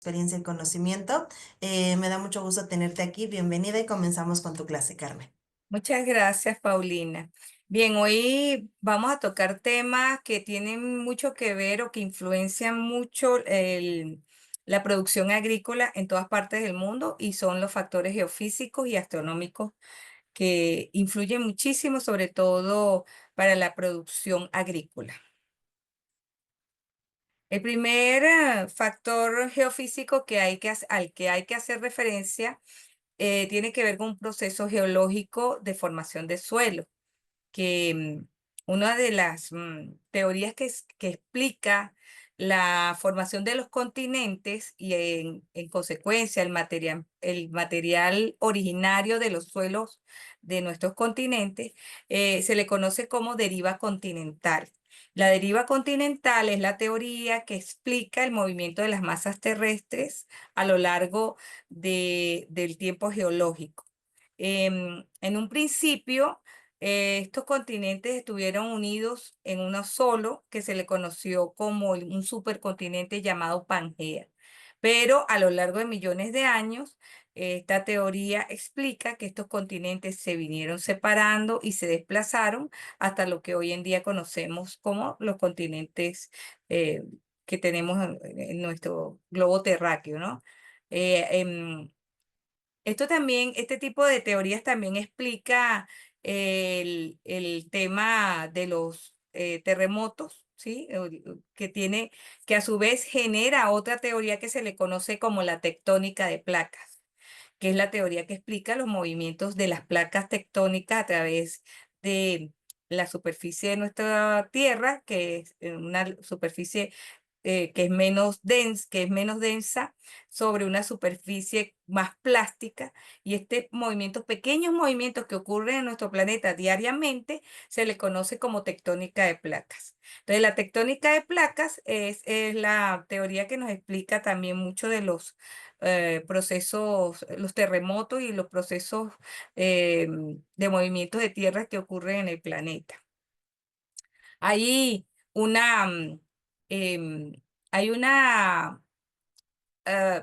experiencia y conocimiento. Me da mucho gusto tenerte aquí. Bienvenida y comenzamos con tu clase, Carmen. Muchas gracias, Paulina. Bien, hoy vamos a tocar temas que tienen mucho que ver o que influencian mucho la producción agrícola en todas partes del mundo y son los factores geofísicos y astronómicos que influyen muchísimo, sobre todo para la producción agrícola. El primer factor geofísico al que hay que hacer referencia tiene que ver con un proceso geológico de formación de suelo que una de las teorías que explica la formación de los continentes y en consecuencia el material originario de los suelos de nuestros continentes se le conoce como deriva continental. La deriva continental es la teoría que explica el movimiento de las masas terrestres a lo largo del tiempo geológico. En un principio, estos continentes estuvieron unidos en uno solo, que se le conoció como un supercontinente llamado Pangea. Pero a lo largo de millones de años, esta teoría explica que estos continentes se vinieron separando y se desplazaron hasta lo que hoy en día conocemos como los continentes eh, que tenemos en nuestro globo terráqueo, ¿no? Eh, em, este tipo de teorías también explica el tema de los terremotos, ¿sí? Que a su vez genera otra teoría que se le conoce como la tectónica de placas, que es la teoría que explica los movimientos de las placas tectónicas a través de la superficie de nuestra Tierra, que es una superficie que es menos densa sobre una superficie más plástica, y pequeños movimientos que ocurren en nuestro planeta diariamente se le conoce como tectónica de placas. Entonces, la tectónica de placas es la teoría que nos explica también mucho de los procesos, los terremotos y los procesos eh, de movimientos de tierra que ocurren en el planeta. Hay una, em, hay una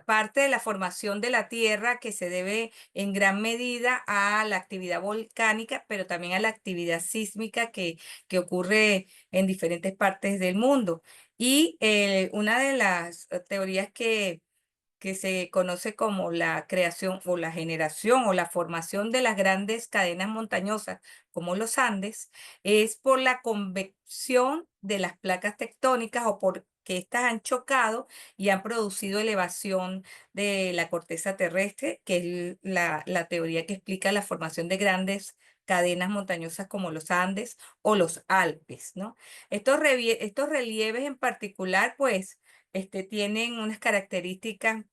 parte de la formación de la Tierra que se debe en gran medida a la actividad volcánica, pero también a la actividad sísmica que ocurre en diferentes partes del mundo. Y una de las teorías que se conoce como la creación o la generación o la formación de las grandes cadenas montañosas como los Andes, es por la convección de las placas tectónicas o porque éstas han chocado y han producido elevación de la corteza terrestre, que es la teoría que explica la formación de grandes cadenas montañosas como los Andes o los Alpes, ¿no? Estos relieves en particular, pues, tienen unas características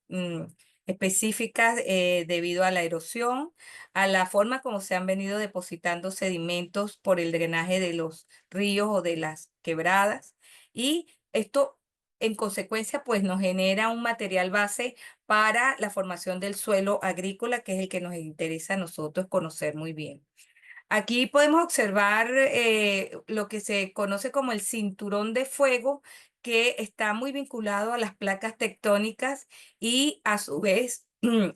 específicas debido a la erosión, a la forma como se han venido depositando sedimentos por el drenaje de los ríos o de las quebradas. Y esto, en consecuencia, pues nos genera un material base para la formación del suelo agrícola, que es el que nos interesa a nosotros conocer muy bien. Aquí podemos observar lo que se conoce como el cinturón de fuego, que está muy vinculado a las placas tectónicas y a su vez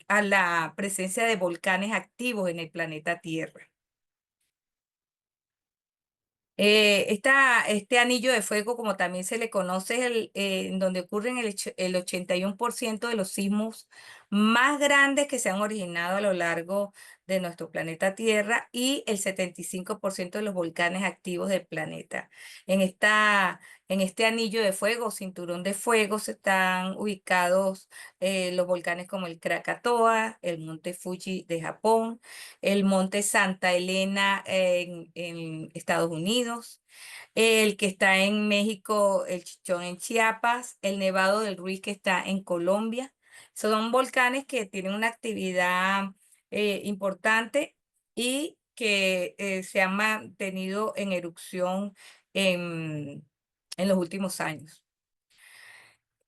a la presencia de volcanes activos en el planeta Tierra. Este anillo de fuego, como también se le conoce, es en donde ocurren el 81% de los sismos más grandes que se han originado a lo largo de nuestro planeta Tierra y el 75% de los volcanes activos del planeta. En este anillo de fuego, cinturón de fuego, se están ubicados los volcanes como el Krakatoa, el monte Fuji de Japón, el monte Santa Elena en Estados Unidos, el que está en México, el Chichón en Chiapas, el Nevado del Ruiz que está en Colombia. Son volcanes que tienen una actividad importante y que se han mantenido en erupción en, en los últimos años.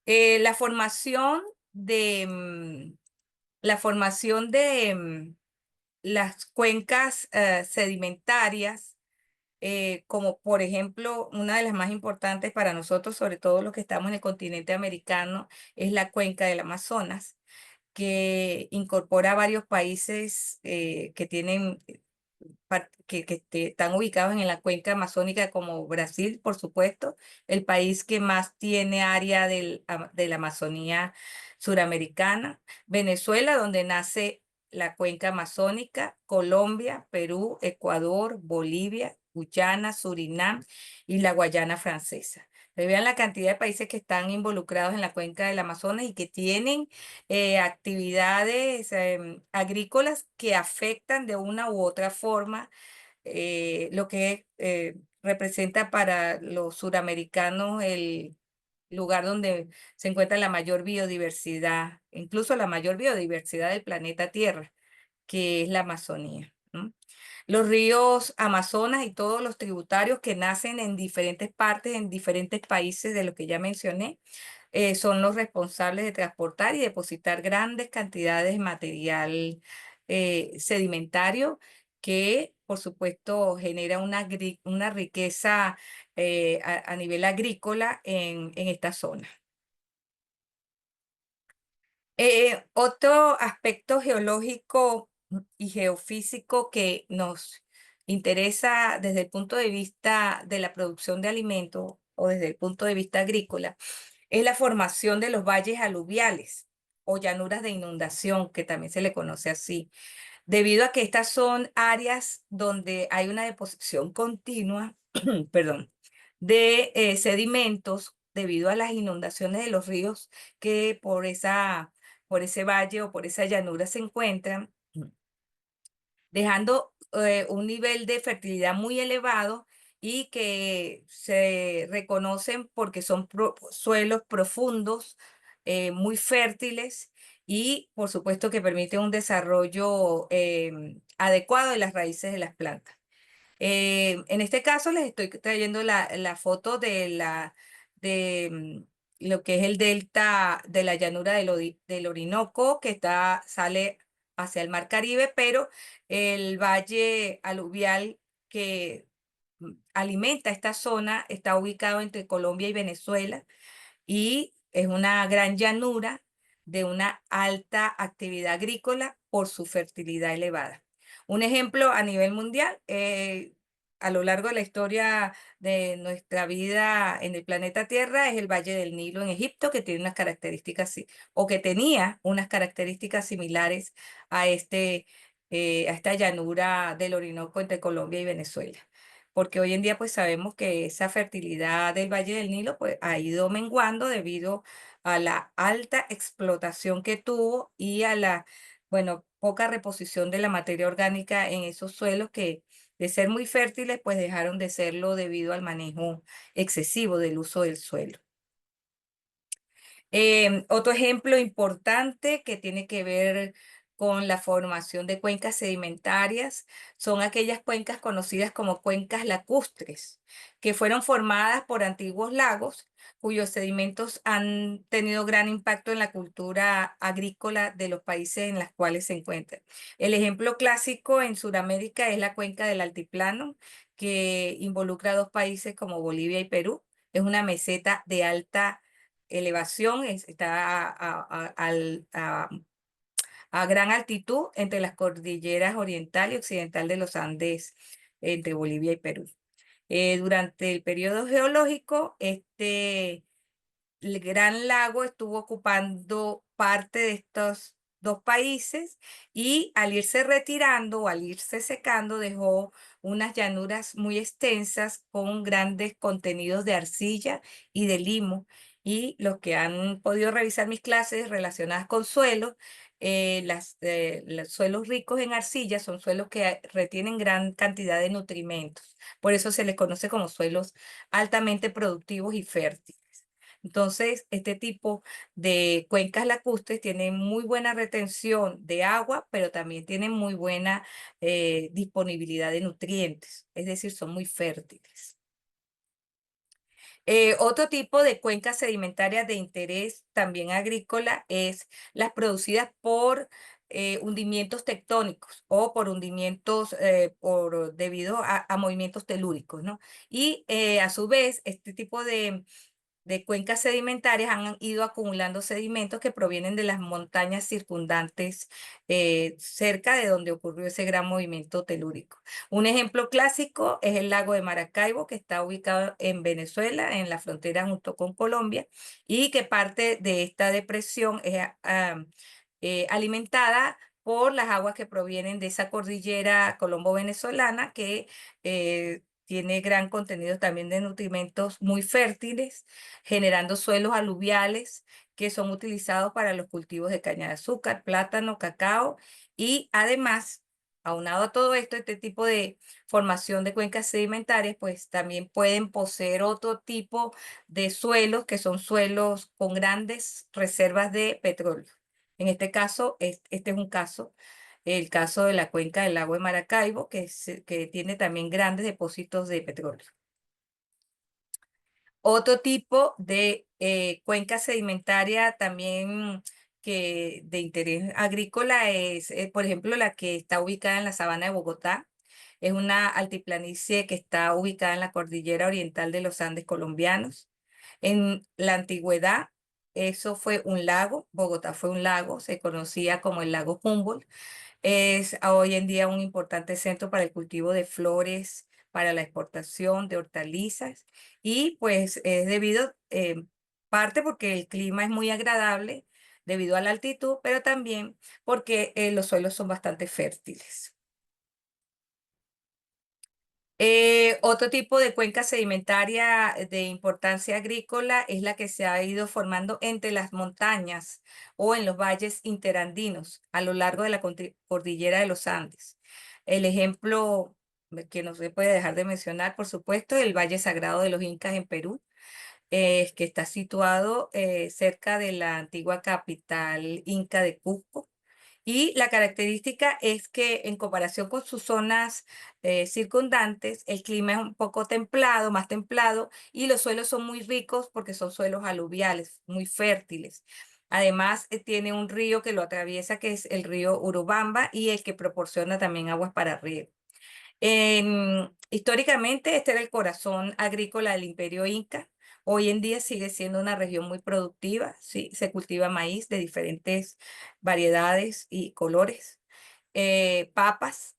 La formación de, la formación de las cuencas sedimentarias como por ejemplo, una de las más importantes para nosotros, sobre todo los que estamos en el continente americano, es la cuenca del Amazonas, que incorpora varios países que tienen están ubicados en la cuenca amazónica, como Brasil, por supuesto, el país que más tiene área de la Amazonía suramericana, Venezuela, donde nace la cuenca amazónica, Colombia, Perú, Ecuador, Bolivia, Guyana, Surinam y la Guayana Francesa. Vean la cantidad de países que están involucrados en la cuenca del Amazonas y que tienen actividades agrícolas que afectan de una u otra forma lo que representa para los suramericanos el lugar donde se encuentra la mayor biodiversidad, incluso la mayor biodiversidad del planeta Tierra, que es la Amazonía, ¿no? Los ríos Amazonas y todos los tributarios que nacen en diferentes partes, en diferentes países de lo que ya mencioné, son los responsables de transportar y depositar grandes cantidades de material sedimentario que, por supuesto, genera una riqueza a nivel agrícola en esta zona. Otro aspecto geológico y geofísico que nos interesa desde el punto de vista de la producción de alimentos o desde el punto de vista agrícola es la formación de los valles aluviales o llanuras de inundación, que también se le conoce así, debido a que estas son áreas donde hay una deposición continua, perdón, de sedimentos debido a las inundaciones de los ríos que por ese valle o por esa llanura se encuentran, dejando un nivel de fertilidad muy elevado y que se reconocen porque son suelos profundos, muy fértiles y por supuesto que permiten un desarrollo adecuado de las raíces de las plantas. En este caso les estoy trayendo la foto de lo que es el delta de la llanura del Orinoco, que sale hacia el Mar Caribe, pero el valle aluvial que alimenta esta zona está ubicado entre Colombia y Venezuela y es una gran llanura de una alta actividad agrícola por su fertilidad elevada. Un ejemplo a nivel mundial, a lo largo de la historia de nuestra vida en el planeta Tierra, es el Valle del Nilo en Egipto, que tiene unas características, o que tenía unas características similares a, a esta llanura del Orinoco entre Colombia y Venezuela, porque hoy en día pues sabemos que esa fertilidad del Valle del Nilo pues ha ido menguando debido a la alta explotación que tuvo y a la, bueno, poca reposición de la materia orgánica en esos suelos que de ser muy fértiles pues dejaron de serlo debido al manejo excesivo del uso del suelo. Otro ejemplo importante que tiene que ver con la formación de cuencas sedimentarias son aquellas cuencas conocidas como cuencas lacustres, que fueron formadas por antiguos lagos cuyos sedimentos han tenido gran impacto en la cultura agrícola de los países en los cuales se encuentran. El ejemplo clásico en Sudamérica es la cuenca del Altiplano, que involucra a dos países como Bolivia y Perú. Es una meseta de alta elevación, está a gran altitud entre las cordilleras oriental y occidental de los Andes, entre Bolivia y Perú. Durante el periodo geológico, el Gran Lago estuvo ocupando parte de estos dos países y al irse retirando o al irse secando dejó unas llanuras muy extensas con grandes contenidos de arcilla y de limo. Y los que han podido revisar mis clases relacionadas con suelos, los suelos ricos en arcilla son suelos que retienen gran cantidad de nutrimentos. Por eso se les conoce como suelos altamente productivos y fértiles. Entonces, este tipo de cuencas lacustres tienen muy buena retención de agua, pero también tienen muy buena disponibilidad de nutrientes, es decir, son muy fértiles. Otro tipo de cuencas sedimentarias de interés también agrícola es las producidas por hundimientos tectónicos o por hundimientos debido a movimientos telúricos, ¿no? Y a su vez, este tipo de cuencas sedimentarias han ido acumulando sedimentos que provienen de las montañas circundantes cerca de donde ocurrió ese gran movimiento telúrico. Un ejemplo clásico es el lago de Maracaibo, que está ubicado en Venezuela, en la frontera junto con Colombia, y que parte de esta depresión es alimentada por las aguas que provienen de esa cordillera colombo-venezolana que tiene gran contenido también de nutrimentos muy fértiles, generando suelos aluviales que son utilizados para los cultivos de caña de azúcar, plátano, cacao y además, aunado a todo esto, este tipo de formación de cuencas sedimentarias, pues también pueden poseer otro tipo de suelos que son suelos con grandes reservas de petróleo. En este caso, este es un caso, el caso de la cuenca del lago de Maracaibo, que tiene también grandes depósitos de petróleo. Otro tipo de cuenca sedimentaria también que de interés agrícola es, por ejemplo, la que está ubicada en la sabana de Bogotá. Es una altiplanicie que está ubicada en la cordillera oriental de los Andes colombianos. En la antigüedad, eso fue un lago, Bogotá fue un lago, se conocía como el lago Humboldt. Es hoy en día un importante centro para el cultivo de flores, para la exportación de hortalizas y pues es debido, parte porque el clima es muy agradable debido a la altitud, pero también porque los suelos son bastante fértiles. Otro tipo de cuenca sedimentaria de importancia agrícola es la que se ha ido formando entre las montañas o en los valles interandinos a lo largo de la cordillera de los Andes. El ejemplo que no se puede dejar de mencionar, por supuesto, el Valle Sagrado de los Incas en Perú, que está situado cerca de la antigua capital inca de Cusco. Y la característica es que en comparación con sus zonas circundantes, el clima es un poco templado, más templado, y los suelos son muy ricos porque son suelos aluviales, muy fértiles. Además, tiene un río que lo atraviesa, que es el río Urubamba, y el que proporciona también aguas para riego. Históricamente, este era el corazón agrícola del Imperio Inca. Hoy en día sigue siendo una región muy productiva, sí, se cultiva maíz de diferentes variedades y colores, papas,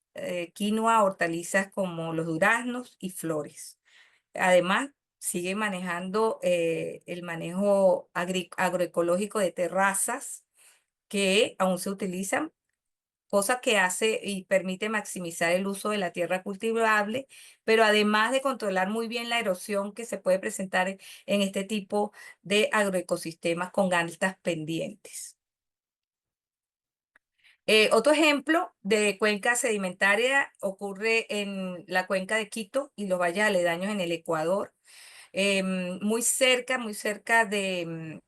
quinoa, hortalizas como los duraznos y flores. Además, sigue manejando el manejo agroecológico de terrazas que aún se utilizan, cosa que hace y permite maximizar el uso de la tierra cultivable, pero además de controlar muy bien la erosión que se puede presentar en este tipo de agroecosistemas con altas pendientes. Otro ejemplo de cuenca sedimentaria ocurre en la cuenca de Quito y los valles aledaños en el Ecuador, muy cerca de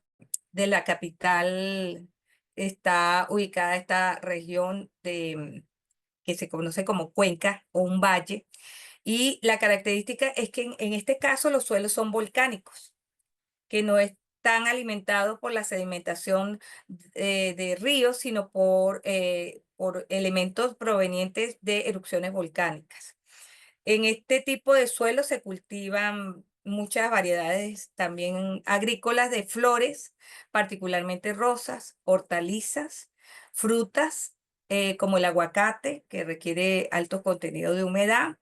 la capital está ubicada esta región que se conoce como cuenca o un valle. Y la característica es que en este caso los suelos son volcánicos, que no están alimentados por la sedimentación de ríos, sino por elementos provenientes de erupciones volcánicas. En este tipo de suelo se cultivan muchas variedades también agrícolas de flores, particularmente rosas, hortalizas, frutas, como el aguacate, que requiere alto contenido de humedad,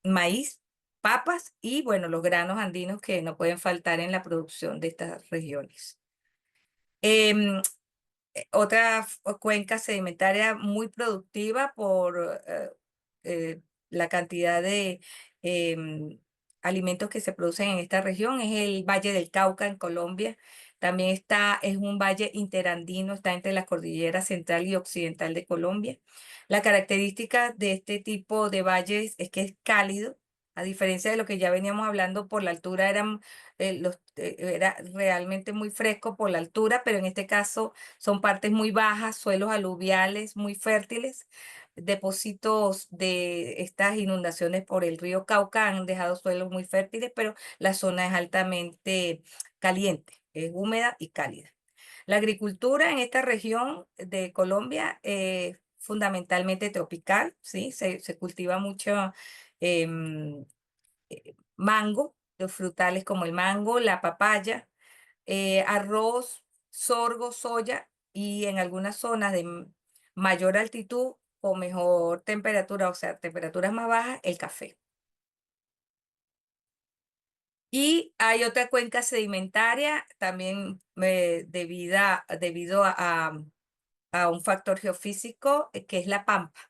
maíz, papas y, bueno, los granos andinos que no pueden faltar en la producción de estas regiones. Em, Otra cuenca sedimentaria muy productiva por la cantidad de em, alimentos que se producen en esta región es el Valle del Cauca en Colombia. También es un valle interandino, está entre la cordillera central y occidental de Colombia. La característica de este tipo de valles es que es cálido. A diferencia de lo que ya veníamos hablando por la altura, era realmente muy fresco por la altura, pero en este caso son partes muy bajas, suelos aluviales muy fértiles, depósitos de estas inundaciones por el río Cauca han dejado suelos muy fértiles, pero la zona es altamente caliente, es húmeda y cálida. La agricultura en esta región de Colombia es fundamentalmente tropical, ¿sí? Se cultiva mucho em, mango, los frutales como el mango, la papaya, arroz, sorgo, soya y en algunas zonas de mayor altitud o mejor temperatura, o sea, temperaturas más bajas, el café. Y hay otra cuenca sedimentaria también debido a un factor geofísico que es la pampa.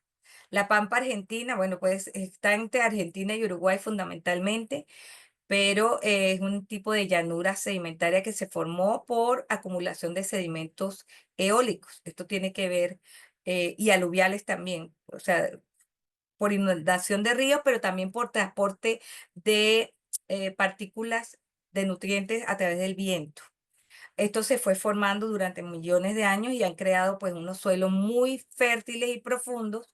La pampa argentina, bueno, pues está entre Argentina y Uruguay fundamentalmente, pero es un tipo de llanura sedimentaria que se formó por acumulación de sedimentos eólicos. Esto tiene que ver, y aluviales también, o sea, por inundación de ríos, pero también por transporte de partículas de nutrientes a través del viento. Esto se fue formando durante millones de años y han creado pues unos suelos muy fértiles y profundos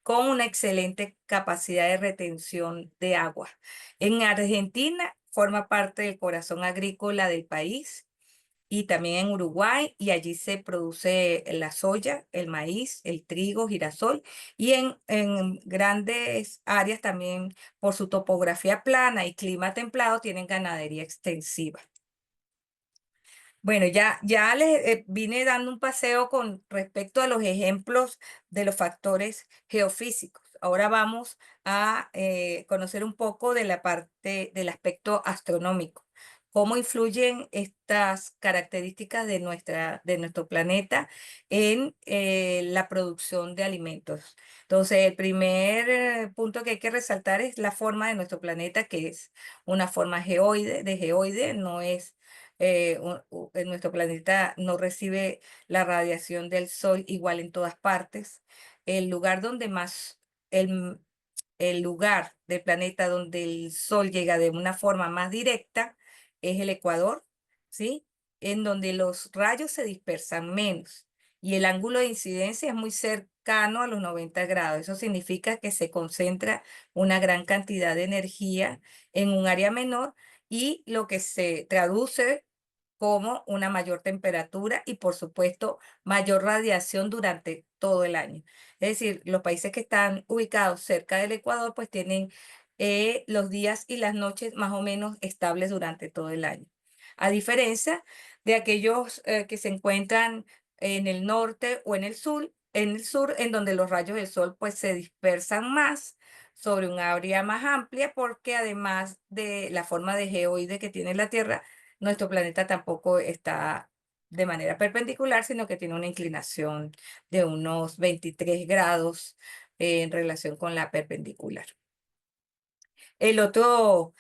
con una excelente capacidad de retención de agua. En Argentina forma parte del corazón agrícola del país y también en Uruguay, y allí se produce la soya, el maíz, el trigo, girasol, y en grandes áreas también por su topografía plana y clima templado tienen ganadería extensiva. Bueno, ya les vine dando un paseo con respecto a los ejemplos de los factores geofísicos. Ahora vamos a conocer un poco de la parte del aspecto astronómico. ¿Cómo influyen estas características de nuestro planeta en la producción de alimentos? Entonces, el primer punto que hay que resaltar es la forma de nuestro planeta, que es una forma geoide, no es en nuestro planeta no recibe la radiación del sol igual en todas partes. El lugar donde más, el, el lugar del planeta donde el sol llega de una forma más directa es el ecuador, ¿sí? En donde los rayos se dispersan menos y el ángulo de incidencia es muy cercano a los 90 grados. Eso significa que se concentra una gran cantidad de energía en un área menor y lo que se traduce como una mayor temperatura y, por supuesto, mayor radiación durante todo el año. Es decir, los países que están ubicados cerca del Ecuador, pues tienen los días y las noches más o menos estables durante todo el año. A diferencia de aquellos que se encuentran en el norte o en el sur, en donde los rayos del sol pues se dispersan más sobre un área más amplia, porque además de la forma de geoide que tiene la Tierra, nuestro planeta tampoco está de manera perpendicular, sino que tiene una inclinación de unos 23 grados en relación con la perpendicular. El otro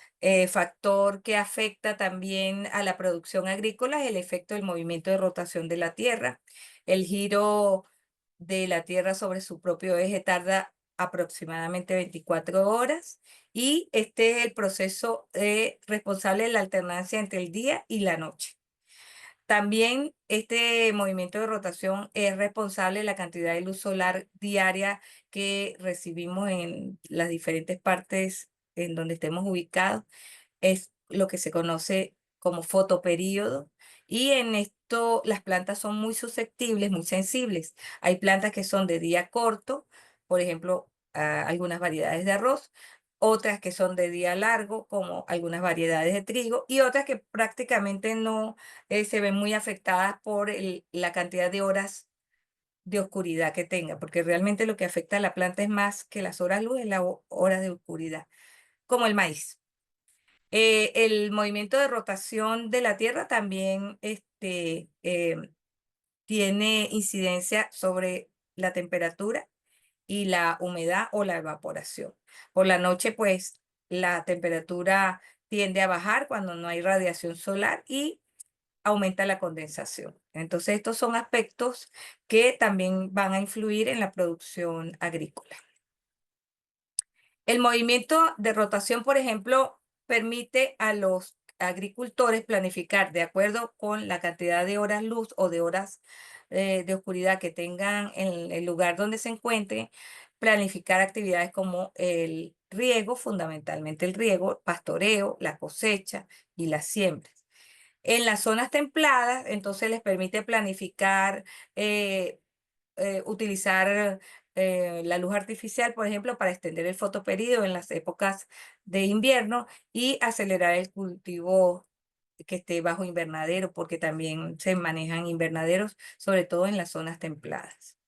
factor que afecta también a la producción agrícola es el efecto del movimiento de rotación de la Tierra. El giro de la Tierra sobre su propio eje tarda aproximadamente 24 horas y este es el proceso responsable de la alternancia entre el día y la noche. También este movimiento de rotación es responsable de la cantidad de luz solar diaria que recibimos en las diferentes partes en donde estemos ubicados. Es lo que se conoce como fotoperíodo. Y en esto las plantas son muy susceptibles, muy sensibles. Hay plantas que son de día corto, por ejemplo, algunas variedades de arroz, otras que son de día largo, como algunas variedades de trigo, y otras que prácticamente no se ven muy afectadas por la cantidad de horas de oscuridad que tenga, porque realmente lo que afecta a la planta es más que las horas luz, es las horas de oscuridad, como el maíz. El movimiento de rotación de la Tierra también tiene incidencia sobre la temperatura y la humedad o la evaporación. Por la noche, pues, la temperatura tiende a bajar cuando no hay radiación solar y aumenta la condensación. Entonces, estos son aspectos que también van a influir en la producción agrícola. El movimiento de rotación, por ejemplo, permite a los agricultores planificar de acuerdo con la cantidad de horas luz o de horas de oscuridad que tengan en el lugar donde se encuentren, planificar actividades como el riego, fundamentalmente el riego, pastoreo, la cosecha y la siembra. En las zonas templadas, entonces les permite planificar, eh, utilizar la luz artificial, por ejemplo, para extender el fotoperíodo en las épocas de invierno y acelerar el cultivo que esté bajo invernadero, porque también se manejan invernaderos, sobre todo en las zonas templadas.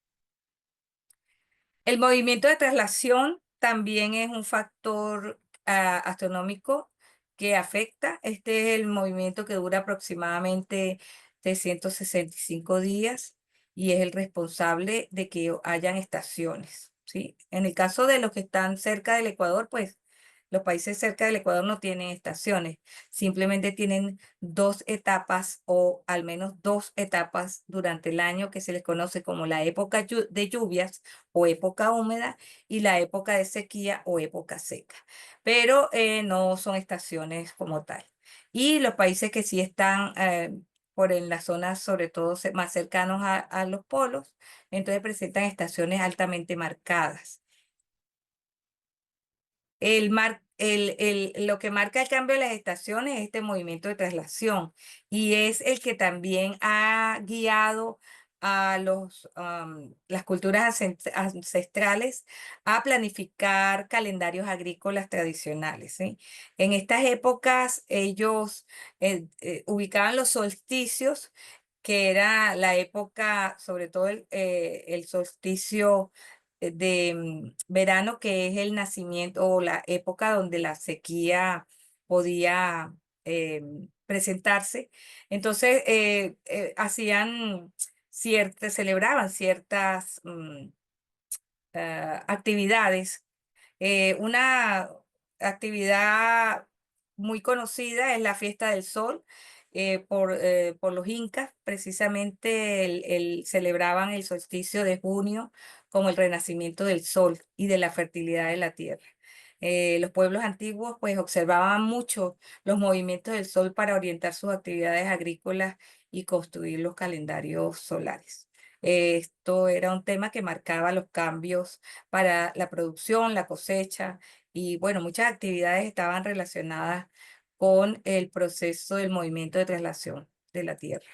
El movimiento de traslación también es un factor astronómico que afecta. Este es el movimiento que dura aproximadamente 365 días y es el responsable de que hayan estaciones, ¿sí? En el caso de los que están cerca del Ecuador, pues los países cerca del Ecuador no tienen estaciones, simplemente tienen dos etapas o al menos dos etapas durante el año que se les conoce como la época de lluvias o época húmeda y la época de sequía o época seca, pero no son estaciones como tal. Y los países que sí están por en las zonas, sobre todo más cercanos a los polos, entonces presentan estaciones altamente marcadas. Lo que marca el cambio de las estaciones es este movimiento de traslación y es el que también ha guiado a las culturas ancestrales a planificar calendarios agrícolas tradicionales, ¿sí? En estas épocas ellos ubicaban los solsticios, que era la época, sobre todo el solsticio verano, que es el nacimiento o la época donde la sequía podía presentarse. Entonces, celebraban ciertas actividades. Una actividad muy conocida es la Fiesta del Sol, por los incas. Precisamente celebraban el solsticio de junio como el renacimiento del sol y de la fertilidad de la tierra. Los pueblos antiguos pues observaban mucho los movimientos del sol para orientar sus actividades agrícolas y construir los calendarios solares. Esto era un tema que marcaba los cambios para la producción, la cosecha y bueno, muchas actividades estaban relacionadas con el proceso del movimiento de traslación de la tierra.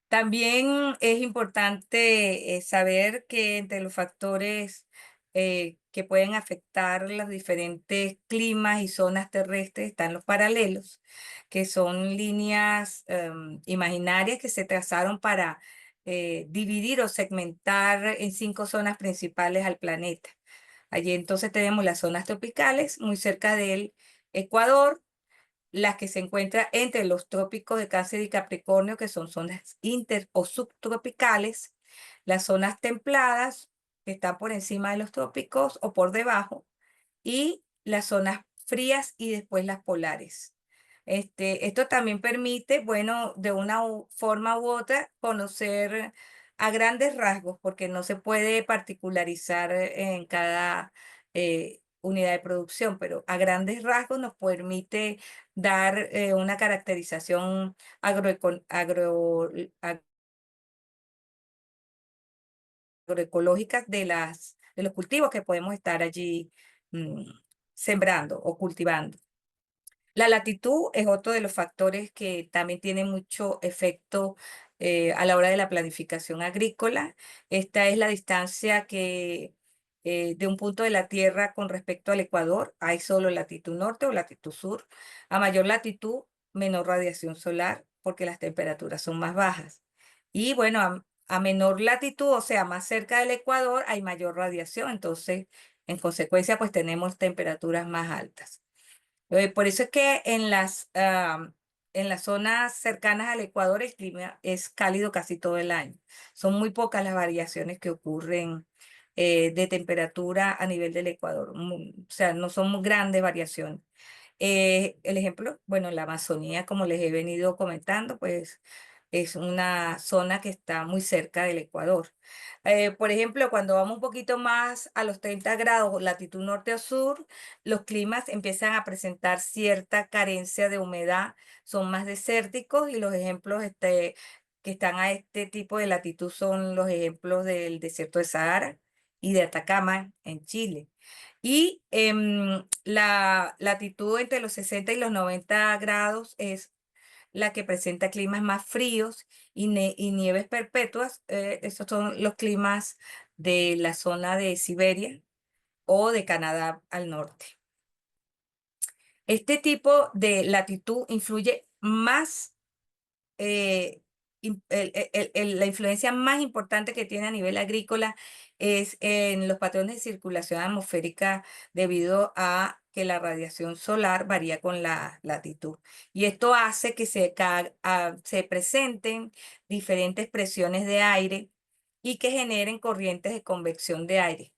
También es importante saber que entre los factores que pueden afectar los diferentes climas y zonas terrestres están los paralelos, que son líneas imaginarias que se trazaron para dividir o segmentar en 5 zonas principales al planeta. Allí entonces tenemos las zonas tropicales, muy cerca del Ecuador, las que se encuentran entre los trópicos de Cáncer y Capricornio, que son zonas inter o subtropicales, las zonas templadas, que están por encima de los trópicos o por debajo, y las zonas frías y después las polares. Esto también permite, bueno, de una forma u otra, conocer a grandes rasgos, porque no se puede particularizar en cada unidad de producción, pero a grandes rasgos nos permite dar una caracterización agroeco- agro, agroecológica de los cultivos que podemos estar allí mm, sembrando o cultivando. La latitud es otro de los factores que también tiene mucho efecto a la hora de la planificación agrícola. Esta es la distancia que de un punto de la Tierra con respecto al Ecuador. Hay solo latitud norte o latitud sur. A mayor latitud, menor radiación solar porque las temperaturas son más bajas. Y bueno, a menor latitud, o sea, más cerca del Ecuador, hay mayor radiación. Entonces, en consecuencia, pues tenemos temperaturas más altas. Por eso es que en las zonas cercanas al Ecuador el clima es cálido casi todo el año. Son muy pocas las variaciones que ocurren de temperatura a nivel del Ecuador. O sea, no son muy grandes variaciones. El ejemplo, bueno, la Amazonía, como les he venido comentando, pues es una zona que está muy cerca del Ecuador. Por ejemplo, cuando vamos un poquito más a los 30 grados, latitud norte o sur, los climas empiezan a presentar cierta carencia de humedad, son más desérticos y los ejemplos que están a este tipo de latitud son los ejemplos del desierto de Sahara y de Atacama en Chile. Y la latitud entre los 60 y los 90 grados es la que presenta climas más fríos y nieves perpetuas. Esos son los climas de la zona de Siberia o de Canadá al norte. Este tipo de latitud influye más, la influencia más importante que tiene a nivel agrícola es en los patrones de circulación atmosférica debido a que la radiación solar varía con la latitud. Y esto hace que se presenten diferentes presiones de aire y que generen corrientes de convección de aire.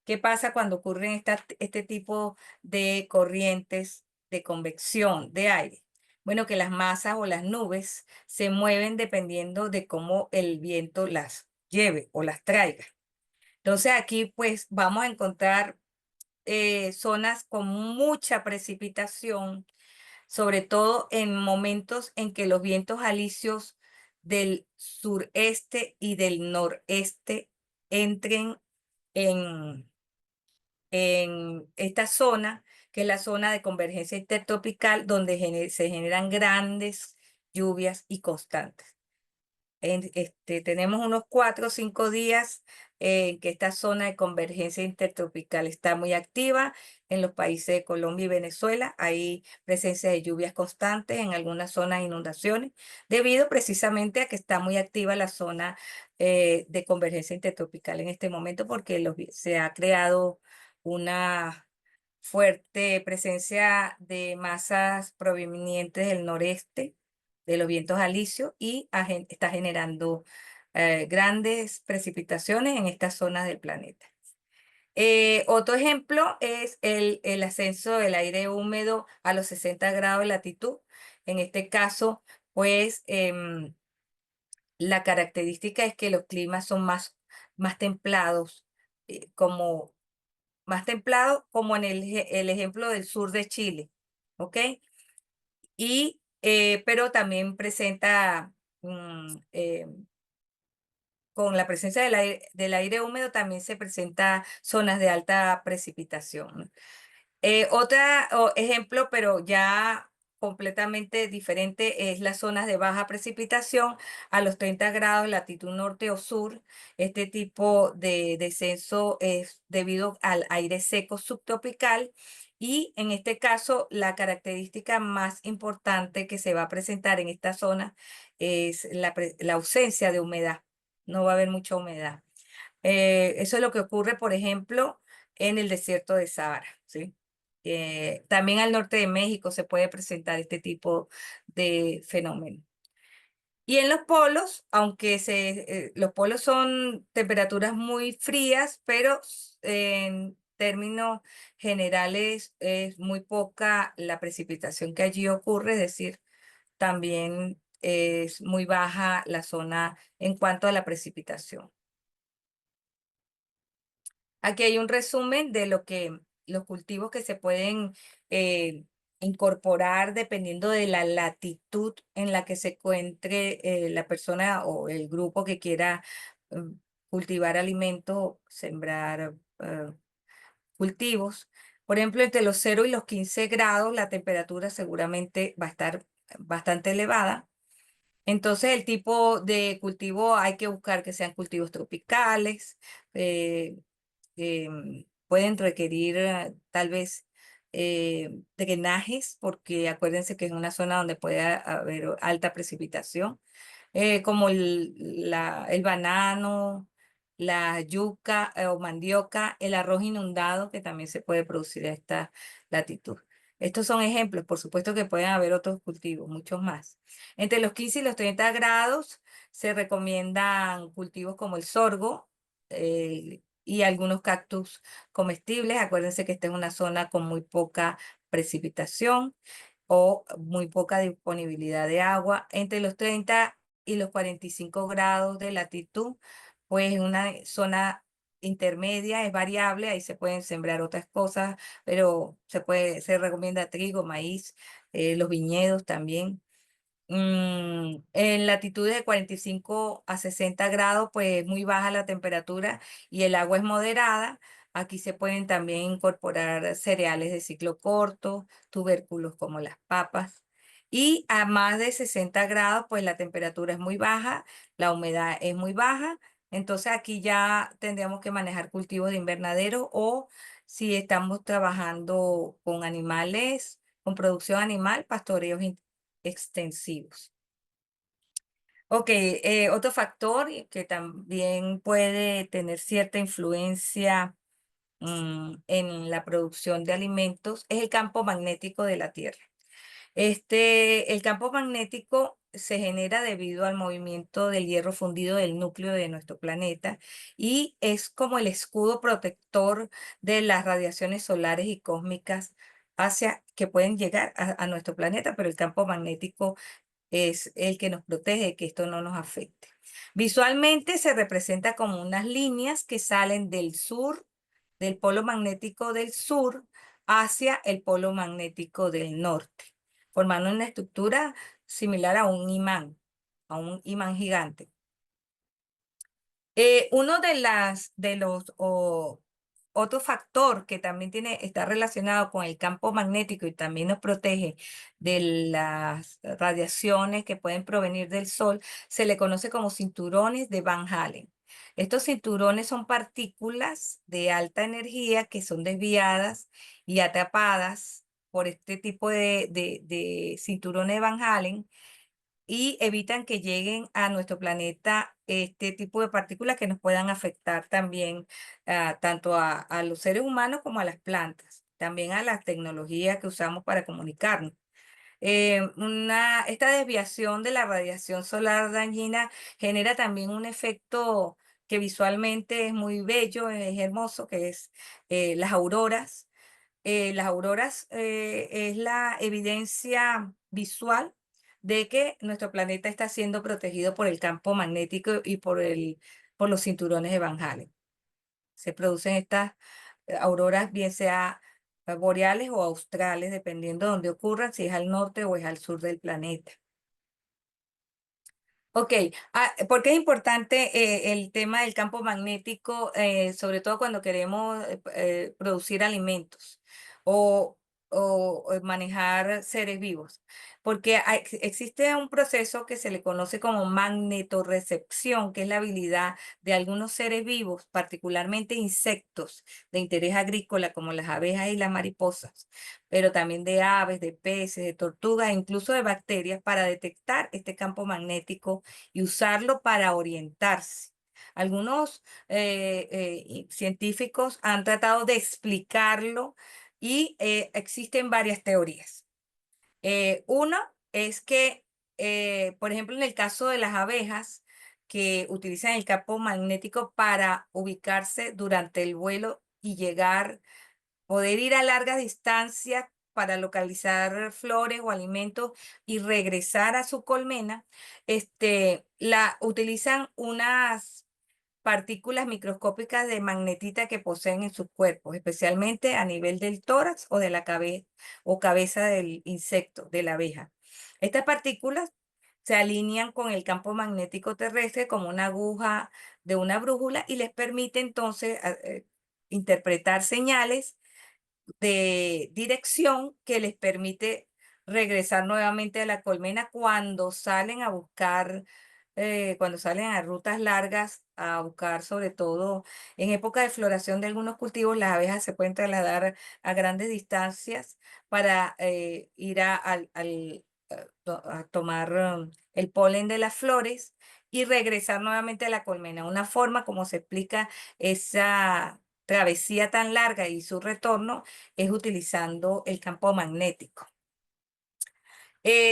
¿Qué pasa cuando ocurren este tipo de corrientes de convección de aire? Bueno, que las masas o las nubes se mueven dependiendo de cómo el viento las lleve o las traiga. Entonces aquí pues vamos a encontrar zonas con mucha precipitación, sobre todo en momentos en que los vientos alisios del sureste y del noreste entren en esta zona, que es la zona de convergencia intertropical, donde se generan grandes lluvias y constantes. Tenemos unos 4 o 5 días en que esta zona de convergencia intertropical está muy activa en los países de Colombia y Venezuela. Hay presencia de lluvias constantes, en algunas zonas inundaciones, debido precisamente a que está muy activa la zona de convergencia intertropical en este momento, porque se ha creado una fuerte presencia de masas provenientes del noreste, de los vientos alisios, y está generando grandes precipitaciones en estas zonas del planeta. Otro ejemplo es el ascenso del aire húmedo a los 60 grados de latitud. En este caso, pues la característica es que los climas son más templados, como más templado, como en el ejemplo del sur de Chile, ¿ok? Pero también presenta, con la presencia del aire húmedo, también se presenta zonas de alta precipitación, ¿no? Ejemplo, pero ya completamente diferente, es las zonas de baja precipitación a los 30 grados de latitud norte o sur. Este tipo de descenso es debido al aire seco subtropical, y en este caso la característica más importante que se va a presentar en esta zona es la ausencia de humedad. No va a haber mucha humedad. Eso es lo que ocurre, por ejemplo, en el desierto de Sahara, ¿sí? También al norte de México se puede presentar este tipo de fenómeno. Y en los polos, aunque los polos son temperaturas muy frías, pero en términos generales es muy poca la precipitación que allí ocurre, es decir, también es muy baja la zona en cuanto a la precipitación. Aquí hay un resumen de los cultivos que se pueden eh, incorporar dependiendo de la latitud en la que se encuentre la persona o el grupo que quiera mm, cultivar alimentos, sembrar cultivos. Por ejemplo, entre los 0 y los 15 grados, la temperatura seguramente va a estar bastante elevada. Entonces, el tipo de cultivo hay que buscar que sean cultivos tropicales. eh, Pueden requerir tal vez drenajes, porque acuérdense que es una zona donde puede haber alta precipitación, como el banano, la yuca o mandioca, el arroz inundado, que también se puede producir a esta latitud. Estos son ejemplos, por supuesto que pueden haber otros cultivos, muchos más. Entre los 15 y los 30 grados se recomiendan cultivos como el sorgo, y algunos cactus comestibles. Acuérdense que esta es una zona con muy poca precipitación o muy poca disponibilidad de agua. Entre los 30 y los 45 grados de latitud, pues es una zona intermedia, es variable, ahí se pueden sembrar otras cosas, pero se recomienda trigo, maíz, los viñedos también. En latitudes de 45 a 60 grados, pues muy baja la temperatura y el agua es moderada. Aquí se pueden también incorporar cereales de ciclo corto, tubérculos como las papas. Y a más de 60 grados, pues la temperatura es muy baja, la humedad es muy baja. Entonces aquí ya tendríamos que manejar cultivos de invernadero o si estamos trabajando con animales, con producción animal, pastoreos extensivos. Ok, otro factor que también puede tener cierta influencia en la producción de alimentos es el campo magnético de la Tierra. El campo magnético se genera debido al movimiento del hierro fundido del núcleo de nuestro planeta y es como el escudo protector de las radiaciones solares y cósmicas hacia que pueden llegar a nuestro planeta, pero el campo magnético es el que nos protege que esto no nos afecte. Visualmente se representa como unas líneas que salen del sur, del polo magnético del sur, hacia el polo magnético del norte, formando una estructura similar a un imán gigante. Uno de los otro factor que también está relacionado con el campo magnético y también nos protege de las radiaciones que pueden provenir del sol, se le conoce como cinturones de Van Allen. Estos cinturones son partículas de alta energía que son desviadas y atrapadas por este tipo de cinturones de Van Allen y evitan que lleguen a nuestro planeta este tipo de partículas que nos puedan afectar también tanto a los seres humanos como a las plantas, también a las tecnologías que usamos para comunicarnos. Esta desviación de la radiación solar dañina genera también un efecto que visualmente es muy bello, es hermoso, que es las auroras. Las auroras es la evidencia visual de que nuestro planeta está siendo protegido por el campo magnético y por los cinturones de Van Allen. Se producen estas auroras, bien sea boreales o australes, dependiendo de dónde ocurran, si es al norte o es al sur del planeta. Ok, ¿por qué es importante el tema del campo magnético, sobre todo cuando queremos producir alimentos o, o manejar seres vivos? Porque existe un proceso que se le conoce como magnetorrecepción, que es la habilidad de algunos seres vivos, particularmente insectos de interés agrícola como las abejas y las mariposas, pero también de aves, de peces, de tortugas, e incluso de bacterias, para detectar este campo magnético y usarlo para orientarse. Algunos científicos han tratado de explicarlo y existen varias teorías. Una es que, por ejemplo, en el caso de las abejas, que utilizan el campo magnético para ubicarse durante el vuelo y llegar, poder ir a largas distancias para localizar flores o alimentos y regresar a su colmena, utilizan unas partículas microscópicas de magnetita que poseen en sus cuerpos, especialmente a nivel del tórax o de la cabeza o cabeza del insecto, de la abeja. Estas partículas se alinean con el campo magnético terrestre como una aguja de una brújula y les permite entonces interpretar señales de dirección que les permite regresar nuevamente a la colmena cuando salen a buscar, cuando salen a rutas largas a buscar, sobre todo en época de floración de algunos cultivos, las abejas se pueden trasladar a grandes distancias para ir a tomar el polen de las flores y regresar nuevamente a la colmena. Una forma como se explica esa travesía tan larga y su retorno es utilizando el campo magnético.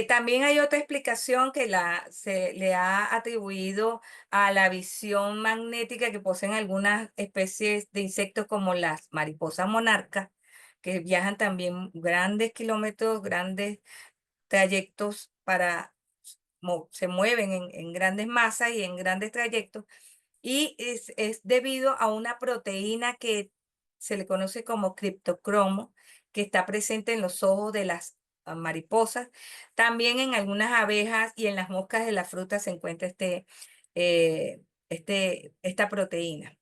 También hay otra explicación que se le ha atribuido a la visión magnética que poseen algunas especies de insectos como las mariposas monarcas, que viajan también grandes kilómetros, grandes trayectos se mueven en grandes masas y en grandes trayectos y es debido a una proteína que se le conoce como criptocromo, que está presente en los ojos de las mariposas. También en algunas abejas y en las moscas de la fruta se encuentra eh, esta proteína.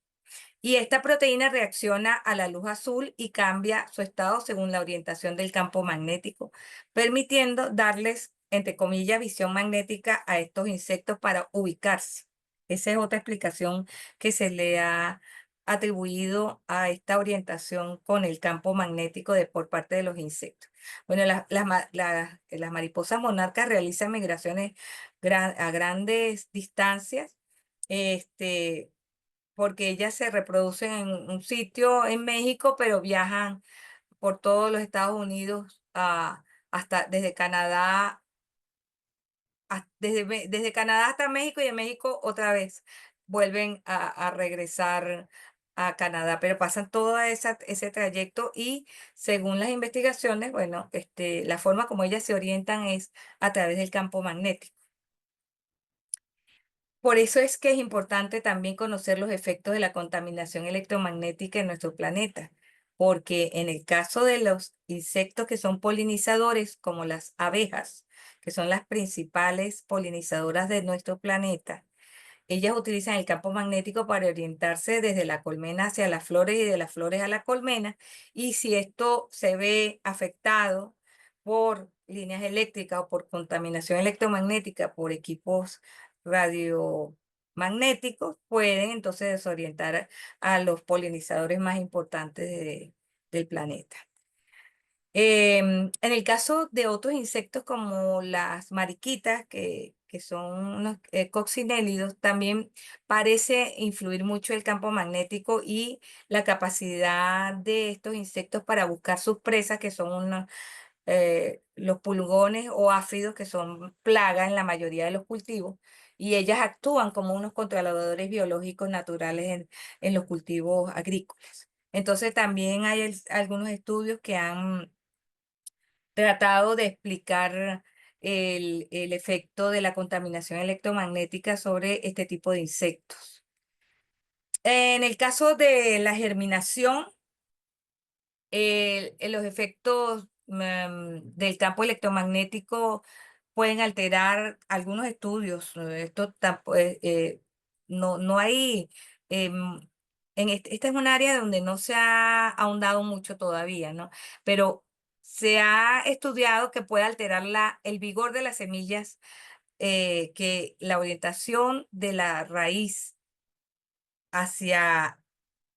Y esta proteína reacciona a la luz azul y cambia su estado según la orientación del campo magnético, permitiendo darles, entre comillas, visión magnética a estos insectos para ubicarse. Esa es otra explicación que se le ha atribuido a esta orientación con el campo magnético por parte de los insectos. Bueno, las mariposas monarcas realizan migraciones a grandes distancias. Este, Porque ellas se reproducen en un sitio en México, pero viajan por todos los Estados Unidos, hasta desde Canadá, desde Canadá hasta México, y de México otra vez vuelven a regresar a Canadá, pero pasan todo ese trayecto y según las investigaciones, bueno, la forma como ellas se orientan es a través del campo magnético. Por eso es que es importante también conocer los efectos de la contaminación electromagnética en nuestro planeta, porque en el caso de los insectos que son polinizadores, como las abejas, que son las principales polinizadoras de nuestro planeta, ellas utilizan el campo magnético para orientarse desde la colmena hacia las flores y de las flores a la colmena. Y si esto se ve afectado por líneas eléctricas o por contaminación electromagnética, por equipos radiomagnéticos, pueden entonces desorientar a los polinizadores más importantes del planeta. En el caso de otros insectos como las mariquitas, que son unos coccinélidos, también parece influir mucho el campo magnético y la capacidad de estos insectos para buscar sus presas, que son los pulgones o áfidos, que son plagas en la mayoría de los cultivos, y ellas actúan como unos controladores biológicos naturales en los cultivos agrícolas. Entonces también hay algunos estudios que han tratado de explicar el efecto de la contaminación electromagnética sobre este tipo de insectos. En el caso de la germinación, los efectos del campo electromagnético pueden alterar algunos estudios. No hay, em, esta es un área donde no se ha ahondado mucho todavía, ¿no? Pero se ha estudiado que puede alterar el vigor de las semillas, que la orientación de la raíz hacia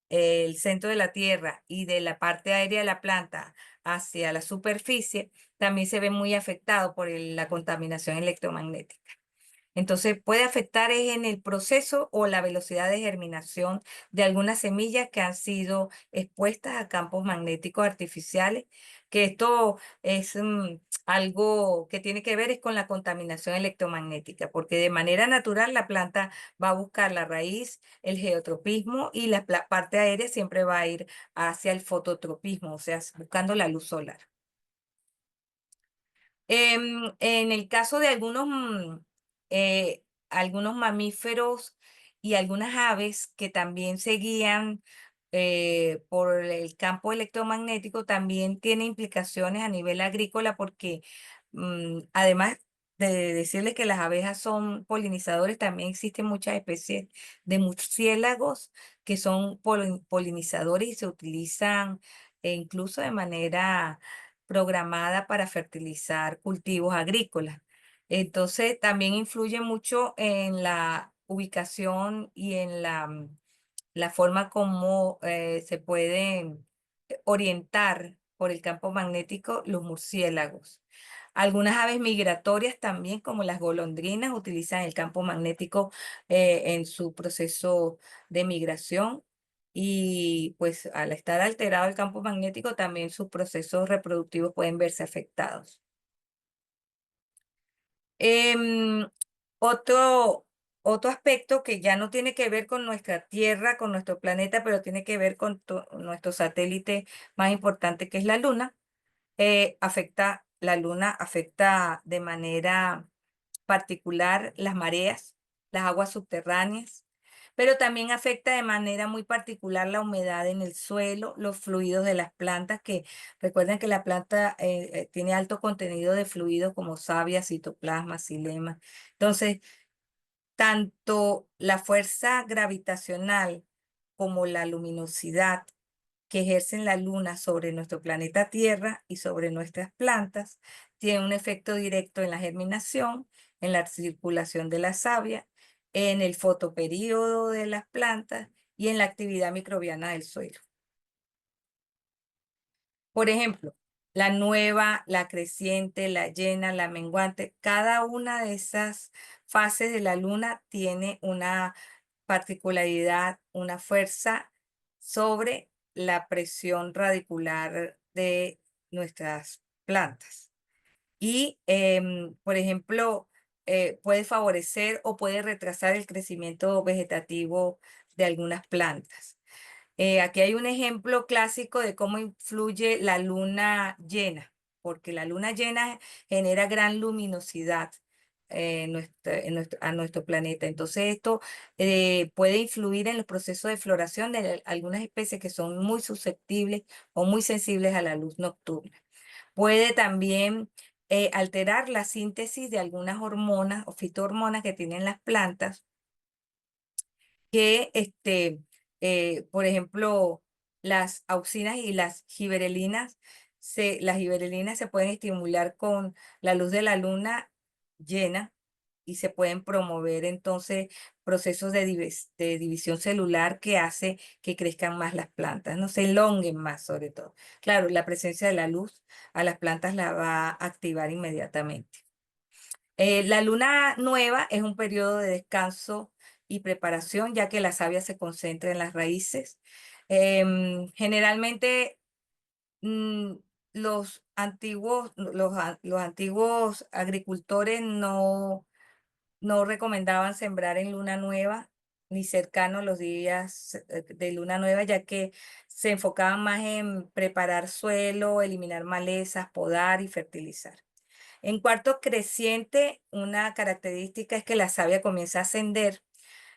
el centro de la Tierra y de la parte aérea de la planta hacia la superficie, también se ve muy afectado por la contaminación electromagnética. Entonces puede afectar en el proceso o la velocidad de germinación de algunas semillas que han sido expuestas a campos magnéticos artificiales, que esto es algo que tiene que ver es con la contaminación electromagnética, porque de manera natural la planta va a buscar la raíz, el geotropismo, y la parte aérea siempre va a ir hacia el fototropismo, o sea, buscando la luz solar. En el caso de algunos mamíferos y algunas aves que también se guían por el campo electromagnético, también tiene implicaciones a nivel agrícola porque además de decirles que las abejas son polinizadores, también existen muchas especies de murciélagos que son polinizadores y se utilizan incluso de manera programada para fertilizar cultivos agrícolas. Entonces, también influye mucho en la ubicación y en la forma como se pueden orientar por el campo magnético los murciélagos. Algunas aves migratorias también, como las golondrinas, utilizan el campo magnético en su proceso de migración, y pues al estar alterado el campo magnético también sus procesos reproductivos pueden verse afectados. Em, otro, otro aspecto que ya no tiene que ver con nuestra Tierra, con nuestro planeta, pero tiene que ver con nuestro satélite más importante, que es la Luna. La Luna afecta de manera particular las mareas, las aguas subterráneas, pero también afecta de manera muy particular la humedad en el suelo, los fluidos de las plantas, que recuerden que la planta tiene alto contenido de fluidos como savia, citoplasma, xilema. Entonces, tanto la fuerza gravitacional como la luminosidad que ejercen la luna sobre nuestro planeta Tierra y sobre nuestras plantas tienen un efecto directo en la germinación, en la circulación de la savia, en el fotoperíodo de las plantas y en la actividad microbiana del suelo. Por ejemplo, la nueva, la creciente, la llena, la menguante, cada una de esas fases de la luna tiene una particularidad, una fuerza sobre la presión radicular de nuestras plantas. Y, por ejemplo, puede favorecer o puede retrasar el crecimiento vegetativo de algunas plantas. Aquí hay un ejemplo clásico de cómo influye la luna llena, porque la luna llena genera gran luminosidad a nuestro planeta. Entonces, esto puede influir en los procesos de floración de algunas especies que son muy susceptibles o muy sensibles a la luz nocturna. Puede también alterar la síntesis de algunas hormonas o fitohormonas que tienen las plantas que, por ejemplo, las auxinas y las giberelinas, las giberelinas se pueden estimular con la luz de la luna llena y se pueden promover entonces procesos de división celular que hace que crezcan más las plantas, no se elonguen más sobre todo. Claro, la presencia de la luz a las plantas la va a activar inmediatamente. La luna nueva es un periodo de descanso y preparación, ya que la savia se concentra en las raíces. Generalmente, mm, los antiguos agricultores no recomendaban sembrar en luna nueva ni cercano a los días de luna nueva, ya que se enfocaban más en preparar suelo, eliminar malezas, podar y fertilizar. En cuarto creciente, una característica es que la savia comienza a ascender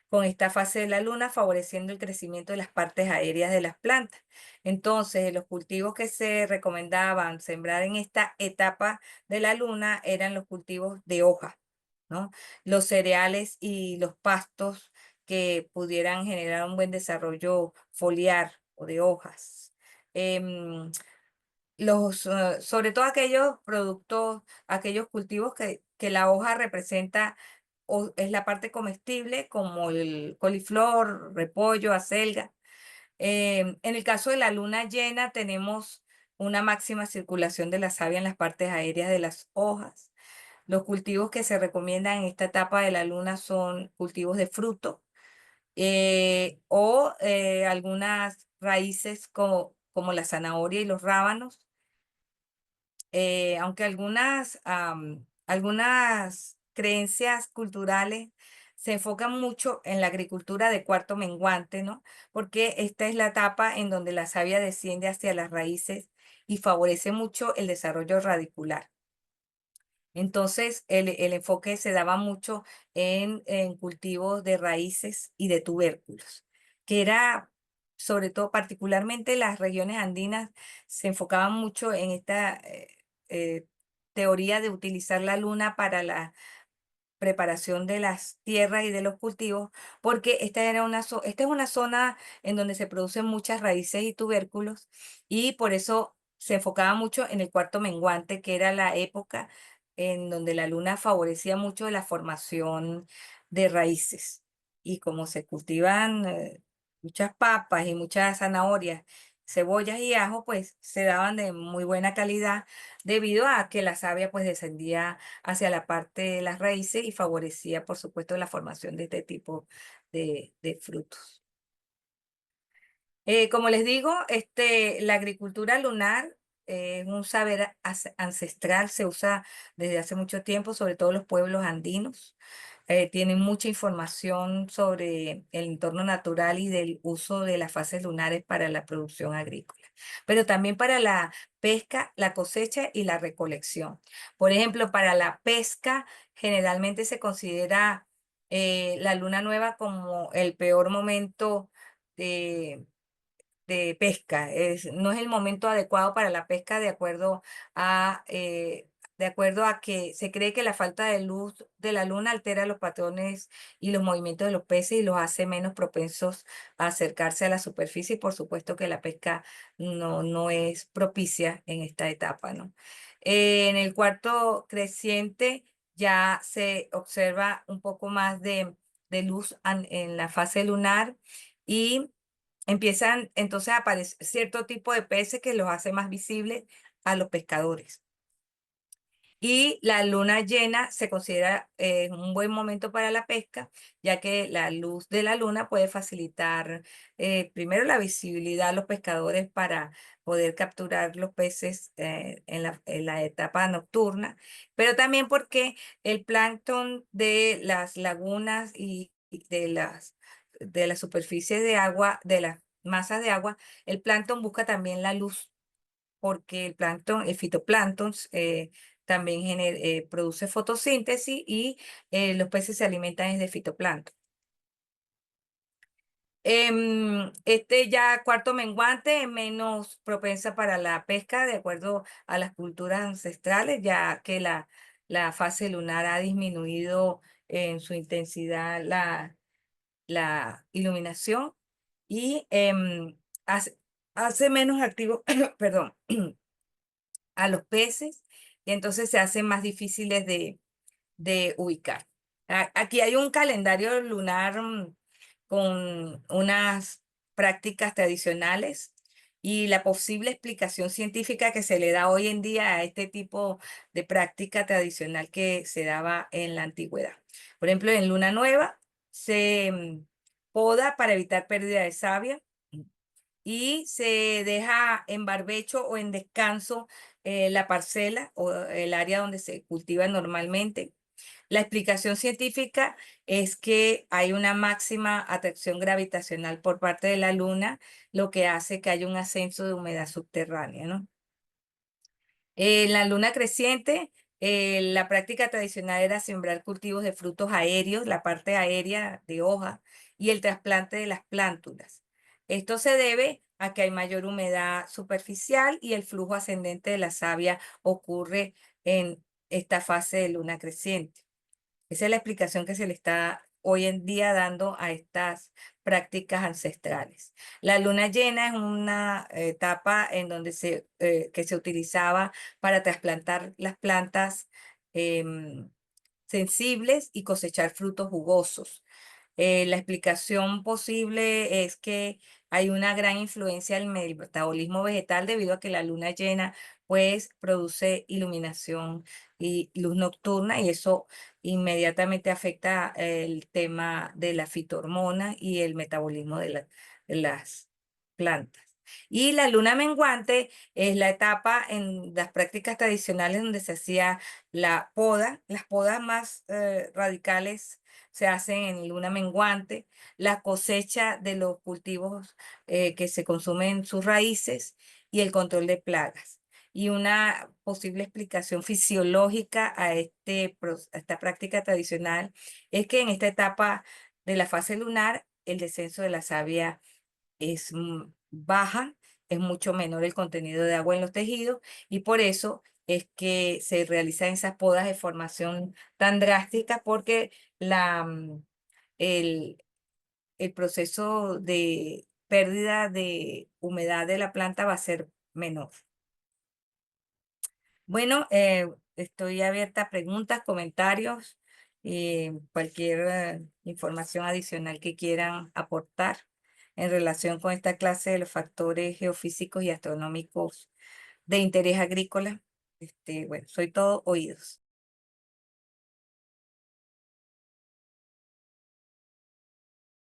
con esta fase de la luna, favoreciendo el crecimiento de las partes aéreas de las plantas. Entonces, los cultivos que se recomendaban sembrar en esta etapa de la luna eran los cultivos de hoja, ¿no? Los cereales y los pastos que pudieran generar un buen desarrollo foliar o de hojas. Em, sobre todo aquellos productos, aquellos cultivos que la hoja representa o es la parte comestible, como el coliflor, repollo, acelga. En el caso de la luna llena, tenemos una máxima circulación de la savia en las partes aéreas de las hojas. Los cultivos que se recomiendan en esta etapa de la luna son cultivos de fruto o algunas raíces como la zanahoria y los rábanos, aunque algunas creencias culturales se enfocan mucho en la agricultura de cuarto menguante, ¿no? Porque esta es la etapa en donde la savia desciende hacia las raíces y favorece mucho el desarrollo radicular. Entonces, el enfoque se daba mucho en cultivos de raíces y de tubérculos, que era, sobre todo, particularmente las regiones andinas, se enfocaban mucho en esta eh, teoría de utilizar la luna para la preparación de las tierras y de los cultivos, porque esta es una zona en donde se producen muchas raíces y tubérculos, y por eso se enfocaba mucho en el cuarto menguante, que era la época en donde la luna favorecía mucho la formación de raíces. Y como se cultivan muchas papas y muchas zanahorias, cebollas y ajo, pues se daban de muy buena calidad debido a que la savia pues descendía hacia la parte de las raíces y favorecía, por supuesto, la formación de este tipo de frutos. Como les digo, la agricultura lunar es un saber ancestral, se usa desde hace mucho tiempo, sobre todo los pueblos andinos. Tienen mucha información sobre el entorno natural y del uso de las fases lunares para la producción agrícola, pero también para la pesca, la cosecha y la recolección. Por ejemplo, para la pesca generalmente se considera la luna nueva como el peor momento de pesca. No es el momento adecuado para la pesca de acuerdo a que se cree que la falta de luz de la luna altera los patrones y los movimientos de los peces y los hace menos propensos a acercarse a la superficie. Y por supuesto que la pesca no es propicia en esta etapa, ¿no? En el cuarto creciente ya se observa un poco más de luz en la fase lunar y empiezan entonces a aparecer cierto tipo de peces que los hace más visibles a los pescadores. Y la luna llena se considera un buen momento para la pesca, ya que la luz de la luna puede facilitar primero la visibilidad a los pescadores para poder capturar los peces en la etapa nocturna, pero también porque el plancton de las lagunas y de las superficies de agua, de las masas de agua, el plancton busca también la luz porque el plancton, el fitoplancton, también produce fotosíntesis y los peces se alimentan es de fitoplancton. Este ya cuarto menguante es menos propensa para la pesca de acuerdo a las culturas ancestrales, ya que la fase lunar ha disminuido en su intensidad la iluminación y hace, hace menos activo, perdón, a los peces y entonces se hacen más difíciles de ubicar. Aquí hay un calendario lunar con unas prácticas tradicionales y la posible explicación científica que se le da hoy en día a este tipo de práctica tradicional que se daba en la antigüedad. Por ejemplo, en luna nueva se poda para evitar pérdida de savia y se deja en barbecho o en descanso la parcela o el área donde se cultiva normalmente. La explicación científica es que hay una máxima atracción gravitacional por parte de la Luna, lo que hace que haya un ascenso de humedad subterránea, ¿no? En la luna creciente, la práctica tradicional era sembrar cultivos de frutos aéreos, la parte aérea de hoja y el trasplante de las plántulas. Esto se debe a que hay mayor humedad superficial y el flujo ascendente de la savia ocurre en esta fase de luna creciente. Esa es la explicación que se le está hoy en día dando a estas prácticas ancestrales. La luna llena es una etapa en donde que se utilizaba para trasplantar las plantas em, sensibles y cosechar frutos jugosos. La explicación posible es que hay una gran influencia del metabolismo vegetal debido a que la luna llena pues produce iluminación y luz nocturna y eso inmediatamente afecta el tema de la fitohormona y el metabolismo de las plantas. Y la luna menguante es la etapa en las prácticas tradicionales donde se hacía la poda. Las podas más radicales se hacen en luna menguante, la cosecha de los cultivos que se consumen sus raíces y el control de plagas. Y una posible explicación fisiológica a a esta práctica tradicional es que en esta etapa de la fase lunar, el descenso de la savia es baja, es mucho menor el contenido de agua en los tejidos y por eso es que se realizan esas podas de formación tan drástica porque la, mm, el, el proceso de pérdida de humedad de la planta va a ser menor. Bueno, estoy abierta a preguntas, comentarios, cualquier información adicional que quieran aportar en relación con esta clase de los factores geofísicos y astronómicos de interés agrícola. Bueno, soy todo oídos.